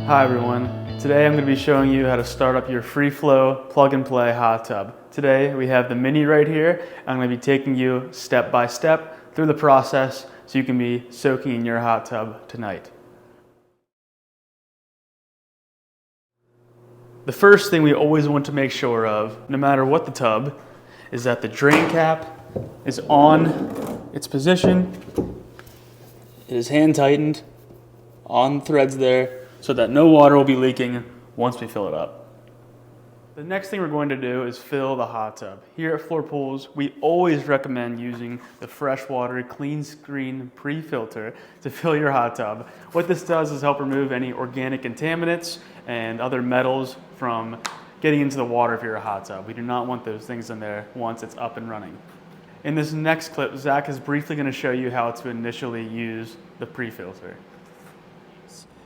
Hi everyone. Today I'm going to be showing you how to start up your free flow plug and play hot tub. Today we have the Mini right here. I'm going to be taking you step by step through the process so you can be soaking in your hot tub tonight. The first thing we always want to make sure of, no matter what the tub, is that the drain cap is on its position. It is hand tightened on threads there so that no water will be leaking once we fill it up. The next thing we're going to do is fill the hot tub. Here at Flohr Pools, we always recommend using the freshwater clean screen pre-filter to fill your hot tub. What this does is help remove any organic contaminants and other metals from getting into the water of your hot tub. We do not want those things in there once it's up and running. In this next clip, Zach is briefly going to show you how to initially use the pre-filter.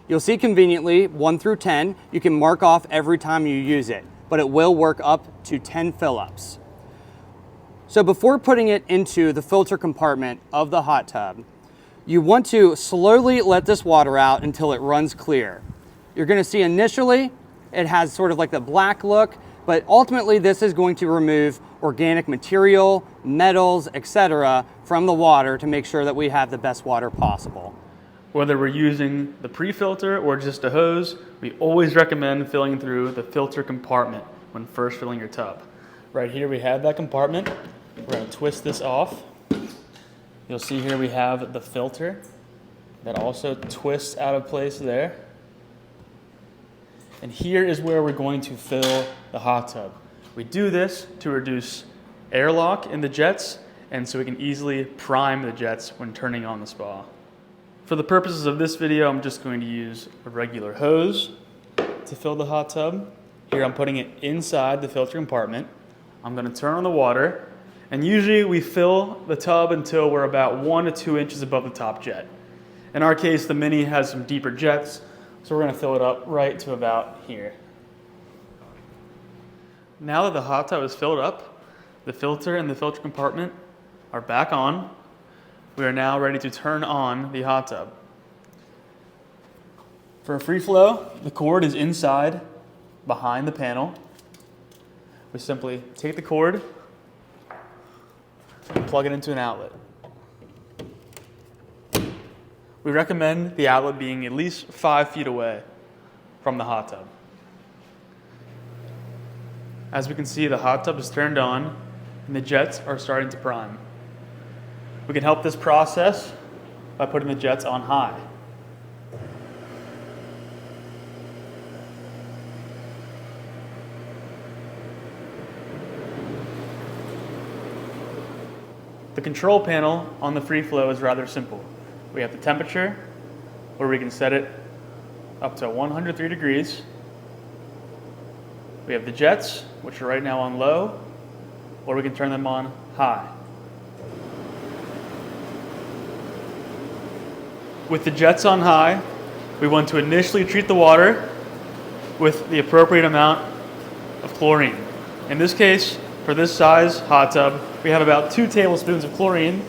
You'll see conveniently 1 through 10. You can mark off every time you use it, but it will work up to 10 fill-ups. So before putting it into the filter compartment of the hot tub, you want to slowly let this water out until it runs clear. You're going to see initially it has sort of like the black look, but ultimately this is going to remove organic material, metals, etc. from the water to make sure that we have the best water possible. Whether we're using the pre-filter or just a hose, we always recommend filling through the filter compartment when first filling your tub. Right here we have that compartment. We're going to twist this off. You'll see here we have the filter that also twists out of place there. And here is where we're going to fill the hot tub. We do this to reduce airlock in the jets and so we can easily prime the jets when turning on the spa. For the purposes of this video, I'm just going to use a regular hose to fill the hot tub. Here I'm putting it inside the filter compartment. I'm going to turn on the water, and usually we fill the tub until we're about 1 to 2 inches above the top jet. In our case, the Mini has some deeper jets, so we're going to fill it up right to about here. Now that the hot tub is filled up, the filter and the filter compartment are back on. We are now ready to turn on the hot tub. For a free flow, the cord is inside behind the panel. We simply take the cord and plug it into an outlet. We recommend the outlet being at least 5 feet away from the hot tub. As we can see, the hot tub is turned on and the jets are starting to prime. We can help this process by putting the jets on high. The control panel on the free flow is rather simple. We have the temperature, where we can set it up to 103 degrees. We have the jets, which are right now on low, or we can turn them on high. With the jets on high, we want to initially treat the water with the appropriate amount of chlorine. In this case, for this size hot tub, we have about 2 tablespoons of chlorine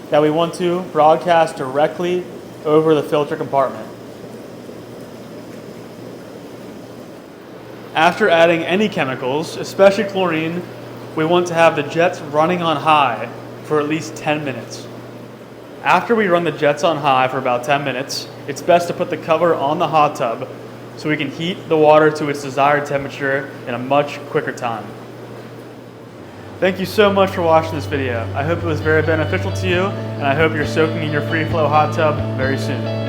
that we want to broadcast directly over the filter compartment. After adding any chemicals, especially chlorine, we want to have the jets running on high for at least 10 minutes. After we run the jets on high for about 10 minutes, it's best to put the cover on the hot tub so we can heat the water to its desired temperature in a much quicker time. Thank you so much for watching this video. I hope it was very beneficial to you, and I hope you're soaking in your free flow hot tub very soon.